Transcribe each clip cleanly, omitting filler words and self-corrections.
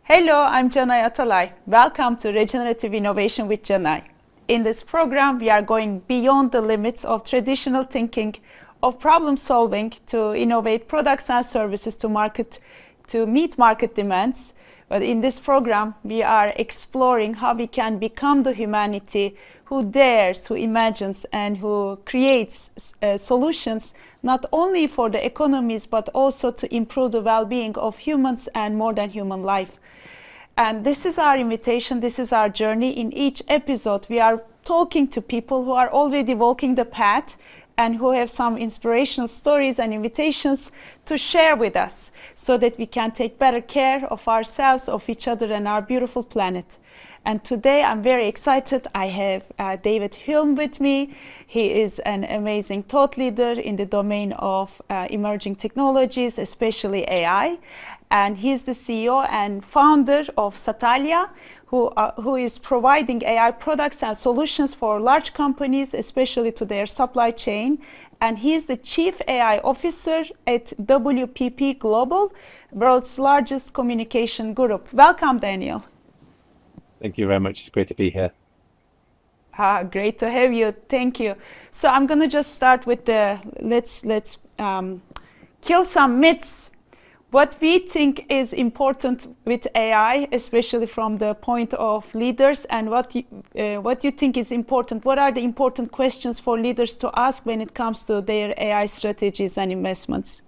Hello, I'm Canay Atalay. Welcome to Regenerative Innovation with Canay. In this program, we are going beyond the limits of traditional thinking, of problem solving to innovate products and services to meet market demands. But in this program, we are exploring how we can become the humanity who dares, who imagines, and who creates solutions not only for the economies, but also to improve the well-being of humans and more than human life. And this is our invitation, this is our journey. In each episode, we are talking to people who are already walking the path and who have some inspirational stories and invitations to share with us so that we can take better care of ourselves, of each other, and our beautiful planet. And today I'm very excited. I have David Hulme with me. He is an amazing thought leader in the domain of emerging technologies, especially AI. And he's the CEO and founder of Satalia, who is providing AI products and solutions for large companies, especially to their supply chain. And he's the Chief AI Officer at WPP Global, world's largest communication group. Welcome, Daniel. Thank you very much. It's great to be here. Great to have you. Thank you. So I'm going to just start with the let's kill some myths. What we think is important with AI, especially from the point of leaders, and what you think is important. What are the important questions for leaders to ask when it comes to their AI strategies and investments?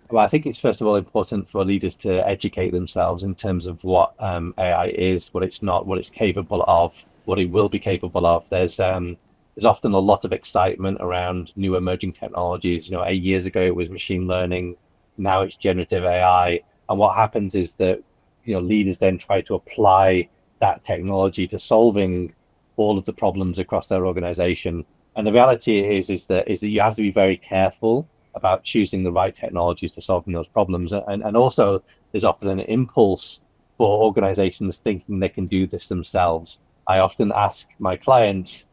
Well, I think it's first of all important for leaders to educate themselves in terms of what AI is, what it's not, what it's capable of, what it will be capable of. There's often a lot of excitement around new emerging technologies. 8 years ago it was machine learning, now it's generative AI, and what happens is that leaders then try to apply that technology to solving all of the problems across their organization. And the reality is that you have to be very careful about choosing the right technologies to solving those problems. And also there's often an impulse for organizations thinking they can do this themselves. I often ask my clients,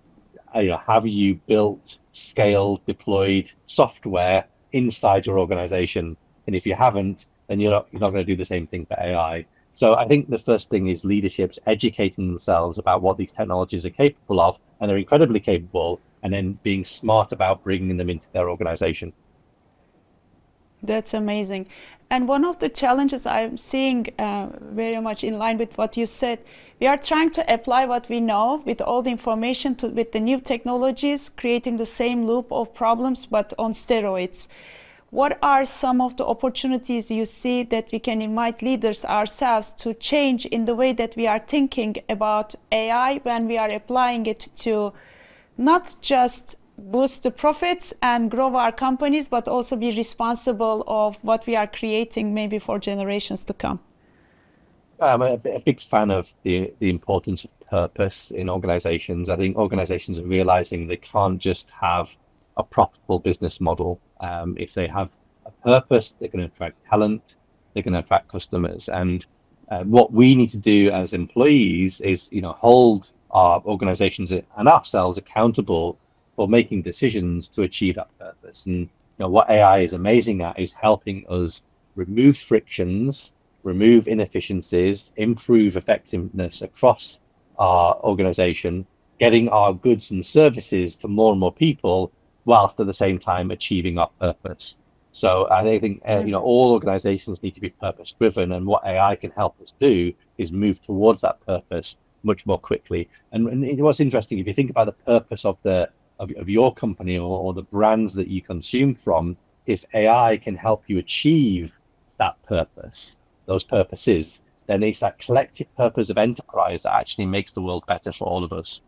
have you built, scaled, deployed software inside your organization? And if you haven't, then you're not going to do the same thing for AI. So I think the first thing is leadership's educating themselves about what these technologies are capable of, and they're incredibly capable, and then being smart about bringing them into their organization. That's amazing. And one of the challenges I'm seeing very much in line with what you said, we are trying to apply what we know with all the information with the new technologies, creating the same loop of problems, but on steroids. What are some of the opportunities you see that we can invite leaders ourselves to change in the way that we are thinking about AI when we are applying it to not just boost the profits and grow our companies, but also be responsible of what we are creating maybe for generations to come? I'm a big fan of the importance of purpose in organizations. I think organizations are realizing they can't just have a profitable business model. If they have a purpose, they're going to attract talent, they're going to attract customers. And what we need to do as employees is, hold our organizations and ourselves accountable for making decisions to achieve that purpose. And what AI is amazing at is helping us remove frictions, remove inefficiencies, improve effectiveness across our organization, getting our goods and services to more and more people, whilst at the same time achieving our purpose. So I think all organizations need to be purpose driven, and what AI can help us do is move towards that purpose much more quickly. And what's interesting, if you think about the purpose of your company or the brands that you consume from, if AI can help you achieve that purpose, those purposes, then it's that collective purpose of enterprise that actually makes the world better for all of us.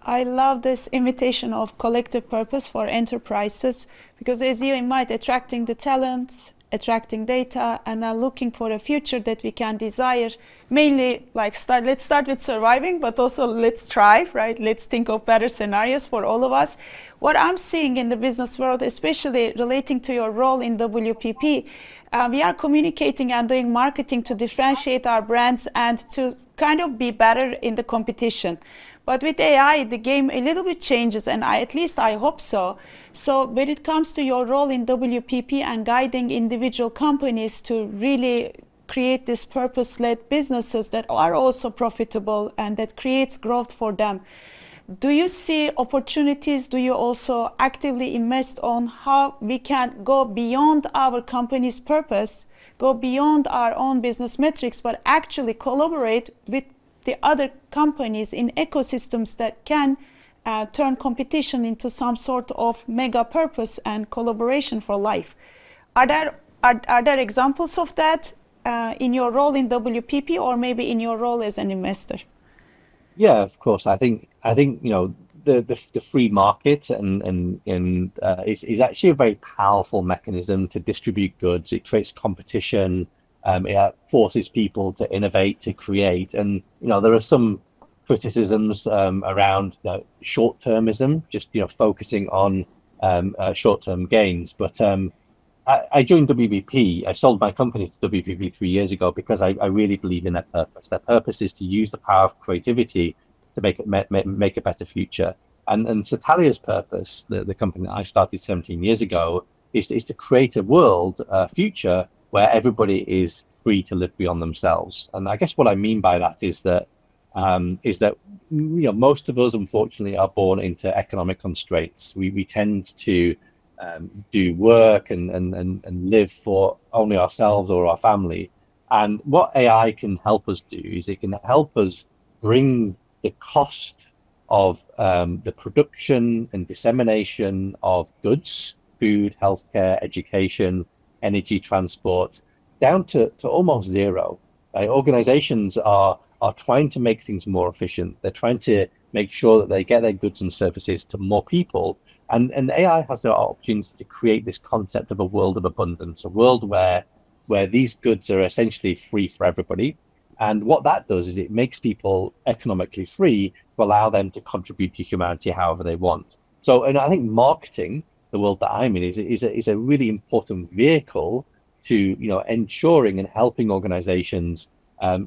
I love this invitation of collective purpose for enterprises, because as you might, attracting the talents, attracting data, and then looking for a future that we can desire, mainly let's start with surviving, but also let's thrive, right? Let's think of better scenarios for all of us. What I'm seeing in the business world, especially relating to your role in WPP, we are communicating and doing marketing to differentiate our brands and to kind of be better in the competition. But with AI, the game a little bit changes, and at least I hope so. So when it comes to your role in WPP and guiding individual companies to really create these purpose-led businesses that are also profitable and that creates growth for them. Do you see opportunities? Do you also actively invest on how we can go beyond our company's purpose, go beyond our own business metrics, but actually collaborate with the other companies in ecosystems that can turn competition into some sort of mega purpose and collaboration for life? Are there examples of that in your role in WPP, or maybe in your role as an investor? Yeah, of course. I think the free market and is actually a very powerful mechanism to distribute goods. It creates competition. It forces people to innovate, to create, and there are some criticisms around short-termism, just focusing on short-term gains. But I joined WPP. I sold my company to WPP 3 years ago because I really believe in their purpose. Their purpose is to use the power of creativity to make a better future. And Satalia's purpose, the company that I started 17 years ago, is to create a world, a future where everybody is free to live beyond themselves. And I guess what I mean by that is that most of us, unfortunately, are born into economic constraints. We tend to do work and live for only ourselves or our family. And what AI can help us do is it can help us bring the cost of the production and dissemination of goods, food, healthcare, education, energy, transport, down to almost zero. Organizations are trying to make things more efficient. They're trying to make sure that they get their goods and services to more people. And AI has the opportunity to create this concept of a world of abundance, a world where these goods are essentially free for everybody. And what that does is it makes people economically free to allow them to contribute to humanity however they want. So, and I think marketing, the world that I'm in, is a really important vehicle to ensuring and helping organizations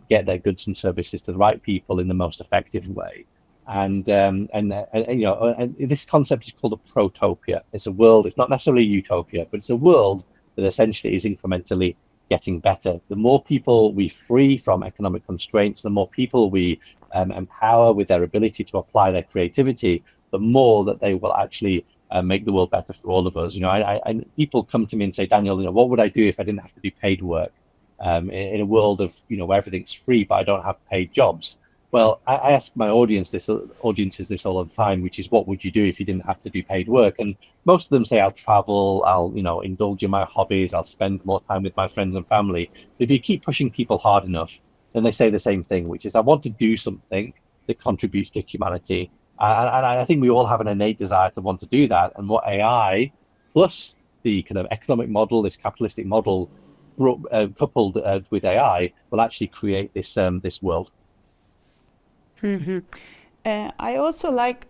get their goods and services to the right people in the most effective way. And this concept is called a protopia. It's a world, it's not necessarily a utopia, but it's a world that essentially is incrementally getting better. The more people we free from economic constraints, the more people we empower with their ability to apply their creativity, the more that they will actually make the world better for all of us. People come to me and say, Daniel, what would I do if I didn't have to do paid work in a world of where everything's free, but I don't have paid jobs? Well, I ask my audiences this all the time, which is, what would you do if you didn't have to do paid work? And most of them say, I'll travel, I'll indulge in my hobbies, I'll spend more time with my friends and family. If you keep pushing people hard enough, then they say the same thing, which is, I want to do something that contributes to humanity. And I think we all have an innate desire to want to do that. And what AI plus the kind of economic model, this capitalistic model, coupled with AI, will actually create this world. Mm-hmm. I also like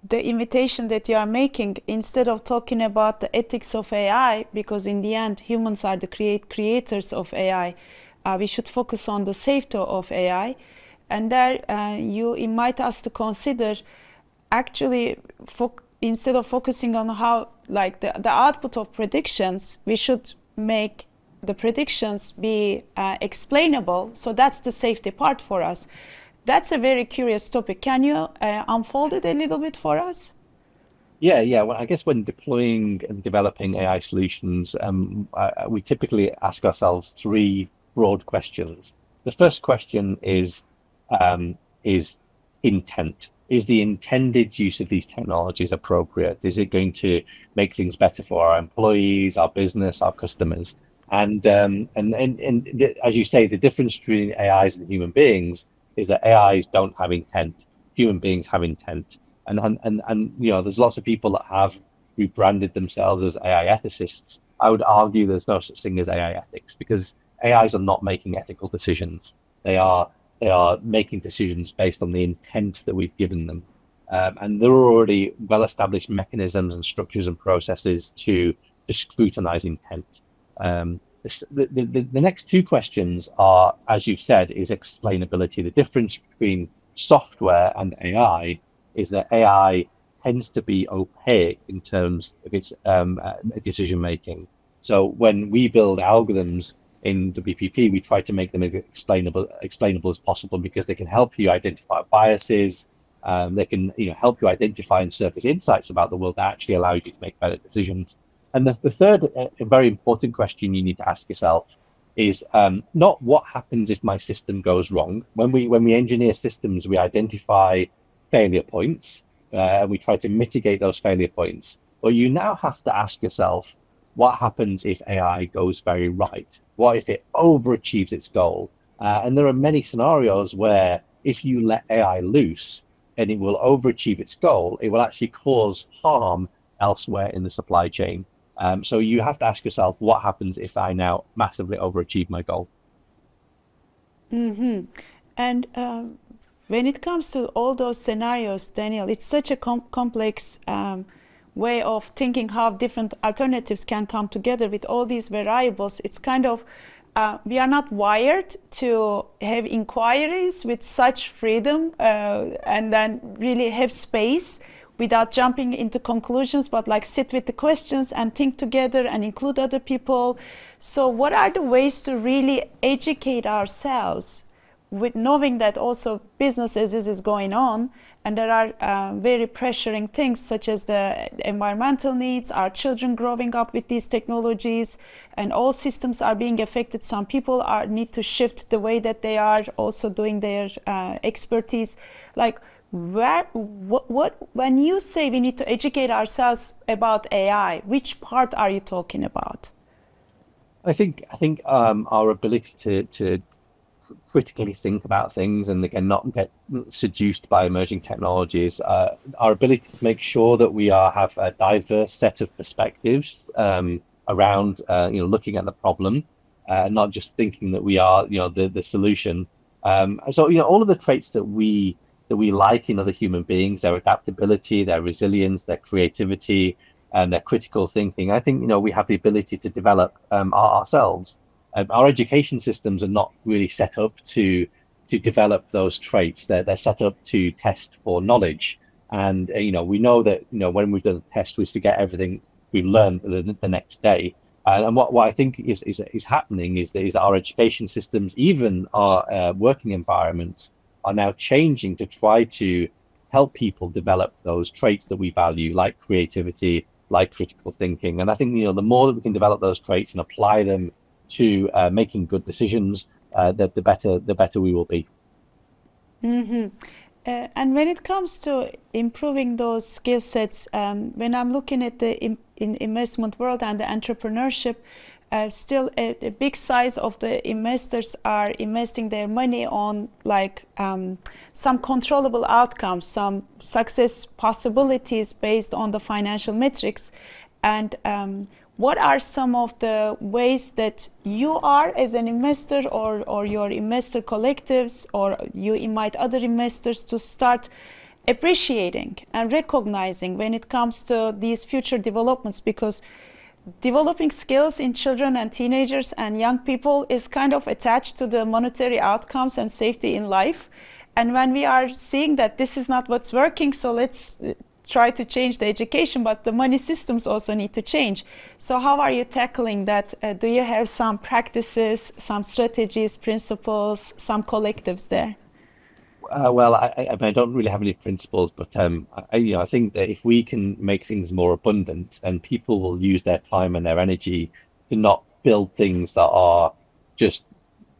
the invitation that you are making, instead of talking about the ethics of AI, because in the end humans are the creators of AI. We should focus on the safety of AI, and there you invite us to consider actually instead of focusing on how the output of predictions, we should make the predictions be explainable. So that's the safety part for us. That's a very curious topic. Can you unfold it a little bit for us? Yeah. Well, I guess when deploying and developing AI solutions, we typically ask ourselves three broad questions. The first question is intent. Is the intended use of these technologies appropriate? Is it going to make things better for our employees, our business, our customers? And as you say, the difference between AIs and human beings is that AIs don't have intent. Human beings have intent. And there's lots of people that have rebranded themselves as AI ethicists. I would argue there's no such thing as AI ethics, because AIs are not making ethical decisions. They are making decisions based on the intent that we've given them. And there are already well-established mechanisms and structures and processes to scrutinize intent. The next two questions are, as you've said, is explainability. The difference between software and AI is that AI tends to be opaque in terms of its decision making. So when we build algorithms in WPP, we try to make them as explainable as possible, because they can help you identify biases. They can help you identify and surface insights about the world that actually allow you to make better decisions. And the third very important question you need to ask yourself is not what happens if my system goes wrong. When we engineer systems, we identify failure points and we try to mitigate those failure points. But you now have to ask yourself, what happens if AI goes very right? What if it overachieves its goal? And there are many scenarios where if you let AI loose and it will overachieve its goal, it will actually cause harm elsewhere in the supply chain. So you have to ask yourself, what happens if I now massively overachieve my goal? Mm-hmm. And when it comes to all those scenarios, Daniel, it's such a complex way of thinking how different alternatives can come together with all these variables. It's kind of, we are not wired to have inquiries with such freedom and then really have space without jumping into conclusions, but like sit with the questions and think together and include other people. So what are the ways to really educate ourselves with knowing that also business as is going on, and there are very pressuring things such as the environmental needs, our children growing up with these technologies, and all systems are being affected. Some people need to shift the way that they are also doing their expertise. Like, when you say we need to educate ourselves about AI, which part are you talking about? I think our ability to critically think about things and again not get seduced by emerging technologies, our ability to make sure that we have a diverse set of perspectives around looking at the problem, not just thinking that we are the solution. So all of the traits that we like in other human beings, their adaptability, their resilience, their creativity, and their critical thinking, I think we have the ability to develop ourselves. Our education systems are not really set up to develop those traits. They're set up to test for knowledge, and we know that when we've done a test, we forget everything we've learned the next day. And what I think is happening is that our education systems, even our working environments, are now changing to try to help people develop those traits that we value, like creativity, like critical thinking. And I think the more that we can develop those traits and apply them to making good decisions, the better we will be. Mm-hmm. And when it comes to improving those skill sets, when I'm looking at the investment world and the entrepreneurship, still a big size of the investors are investing their money on some controllable outcomes, some success possibilities based on the financial metrics. And what are some of the ways that you are as an investor or your investor collectives, or you invite other investors to start appreciating and recognizing when it comes to these future developments? Because developing skills in children and teenagers and young people is kind of attached to the monetary outcomes and safety in life. And when we are seeing that this is not what's working, so let's try to change the education, but the money systems also need to change. So how are you tackling that? Do you have some practices, some strategies, principles, some collectives there? Well, I don't really have any principles, but I think that if we can make things more abundant, and people will use their time and their energy to not build things that are just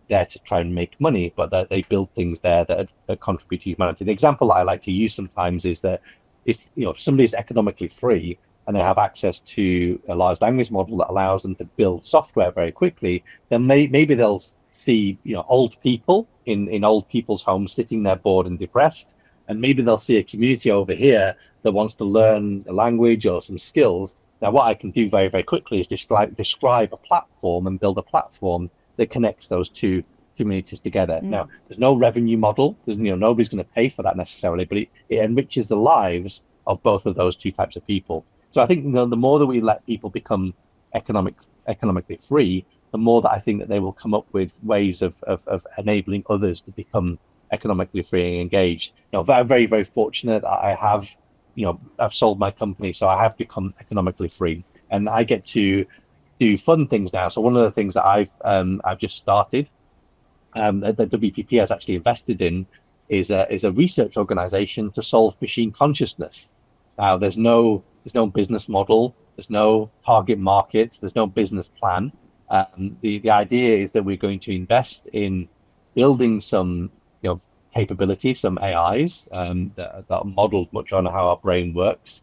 there to try and make money, but that they build things there that contribute to humanity. The example I like to use sometimes is that if somebody is economically free and they have access to a large language model that allows them to build software very quickly, then maybe they'll see old people in old people's homes sitting there bored and depressed, and maybe they'll see a community over here that wants to learn a language or some skills. Now what I can do very, very quickly is describe a platform and build a platform that connects those two communities together. Now there's no revenue model, there's nobody's going to pay for that necessarily, but it enriches the lives of both of those two types of people. So I think the more that we let people become economically free, the more that I think that they will come up with ways of enabling others to become economically free and engaged. I'm very, very fortunate. I've sold my company, so I have become economically free, and I get to do fun things now. So one of the things that I've just started, that WPP has actually invested in, is a research organization to solve machine consciousness. Now, there's no business model, there's no target market, there's no business plan. The idea is that we're going to invest in building some capability, some AIs that are modeled much on how our brain works.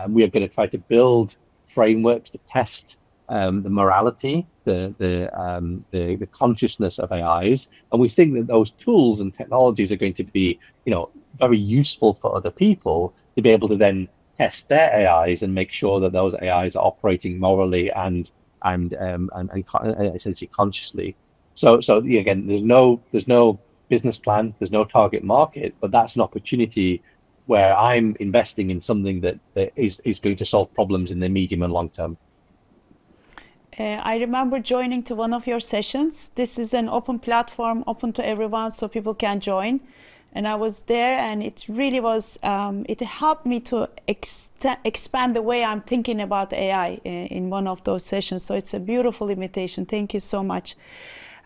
We are going to try to build frameworks to test the morality, the consciousness of AIs, and we think that those tools and technologies are going to be, very useful for other people to be able to then test their AIs and make sure that those AIs are operating morally and essentially consciously. So again, there's no business plan, there's no target market, but that's an opportunity where I'm investing in something that is going to solve problems in the medium and long term. I remember joining to one of your sessions. This is an open platform, open to everyone, so people can join. And I was there, and it really was, it helped me to expand the way I'm thinking about AI in one of those sessions. So it's a beautiful invitation. Thank you so much.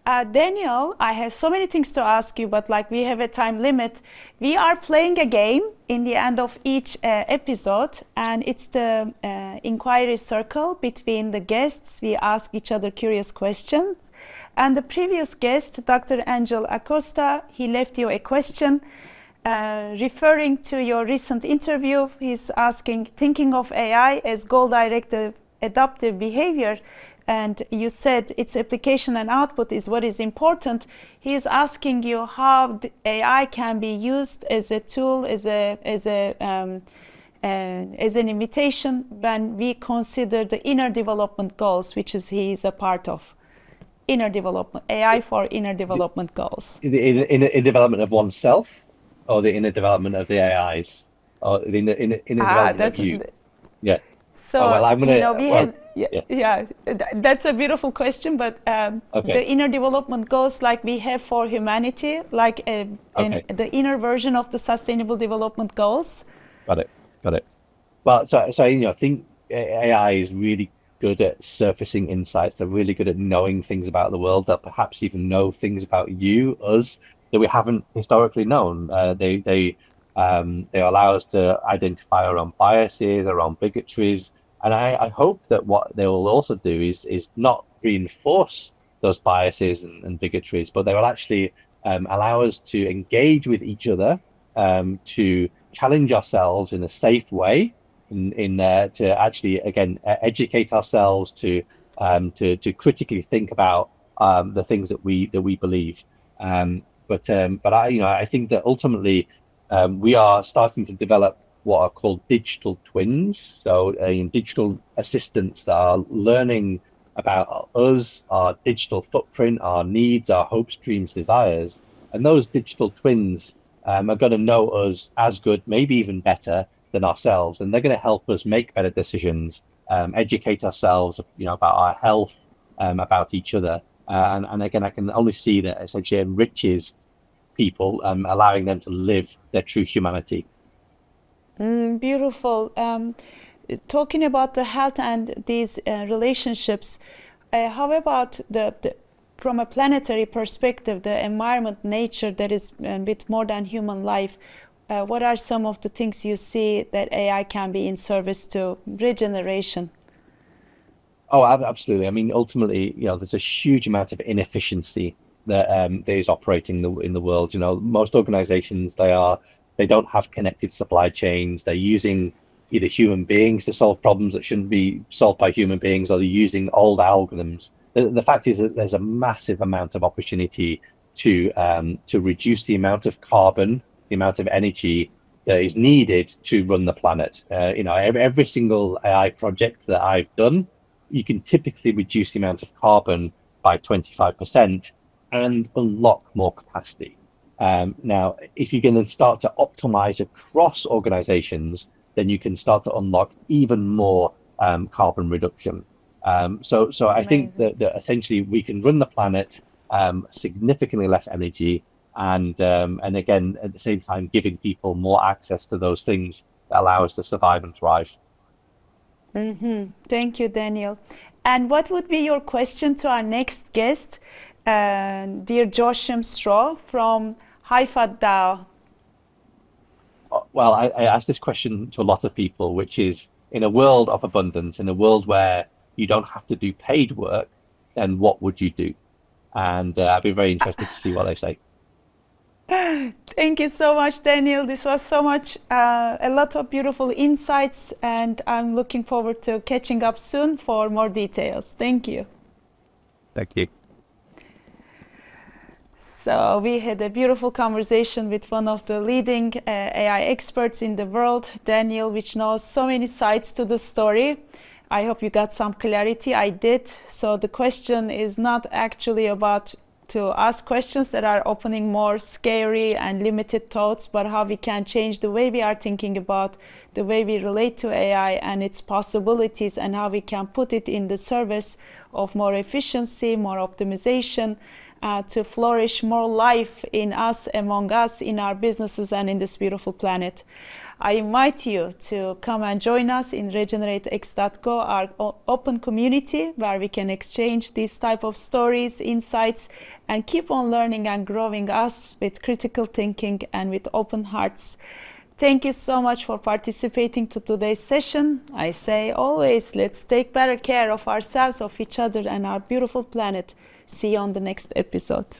Daniel, I have so many things to ask you, but we have a time limit. We are playing a game in the end of each episode, and it's the inquiry circle between the guests. We ask each other curious questions. And the previous guest, Dr. Angel Acosta, he left you a question referring to your recent interview. He's asking, thinking of AI as goal-directed adaptive behavior, and you said its application and output is what is important. He is asking you how the AI can be used as a tool, as an invitation when we consider the inner development goals, which he is a part of. Inner development, AI for inner development goals. In development of oneself, or the inner development of the AIs, or the inner development of you. Yeah. So I'm gonna. That's a beautiful question, but the inner development goals like we have for humanity, the inner version of the Sustainable Development Goals. Got it. Well, so I think AI is really good at surfacing insights. They're really good at knowing things about the world, that perhaps even know things about you, us, that we haven't historically known. They allow us to identify our own biases, our own bigotries. And I hope that what they will also do is not reinforce those biases and bigotries, but they will actually allow us to engage with each other, to challenge ourselves in a safe way, to actually again educate ourselves, to critically think about the things that we believe. But I think that ultimately we are starting to develop what are called digital twins, so digital assistants that are learning about us, our digital footprint, our needs, our hopes, dreams, desires, and those digital twins are going to know us as good, maybe even better than ourselves, and they're going to help us make better decisions, educate ourselves, about our health, about each other, and again, I can only see that essentially enriches people, allowing them to live their true humanity. Beautiful. Talking about the health and these relationships, how about from a planetary perspective, the environment, nature that is a bit more than human life? What are some of the things you see that AI can be in service to regeneration? Oh, absolutely. I mean, ultimately, there's a huge amount of inefficiency that is operating in the world. Most organizations, they don't have connected supply chains. They're using either human beings to solve problems that shouldn't be solved by human beings, or they're using old algorithms. The fact is that there's a massive amount of opportunity to reduce the amount of carbon, the amount of energy that is needed to run the planet. Every single AI project that I've done, you can typically reduce the amount of carbon by 25% and unlock more capacity. Now, if you can then start to optimize across organizations, then you can start to unlock even more carbon reduction. So I think that essentially we can run the planet significantly less energy, and again, at the same time, giving people more access to those things that allow us to survive and thrive. Thank you, Daniel. And what would be your question to our next guest, dear Joachim Stroh from Haifa DAO? Well, I ask this question to a lot of people, which is, in a world of abundance, in a world where you don't have to do paid work, then what would you do? And I'd be very interested to see what they say. Thank you so much, Daniel. This was so much, a lot of beautiful insights, and I'm looking forward to catching up soon for more details. Thank you. Thank you. So we had a beautiful conversation with one of the leading AI experts in the world, Daniel, which knows so many sides to the story. I hope you got some clarity. I did. So the question is not actually about to ask questions that are opening more scary and limited thoughts, but how we can change the way we are thinking about the way we relate to AI and its possibilities, and how we can put it in the service of more efficiency, more optimization, to flourish more life in us, among us, in our businesses, and in this beautiful planet. I invite you to come and join us in regeneratex.co, our open community where we can exchange these type of stories, insights, and keep on learning and growing us with critical thinking and with open hearts. Thank you so much for participating to today's session. I say always, let's take better care of ourselves, of each other, and our beautiful planet. See you on the next episode.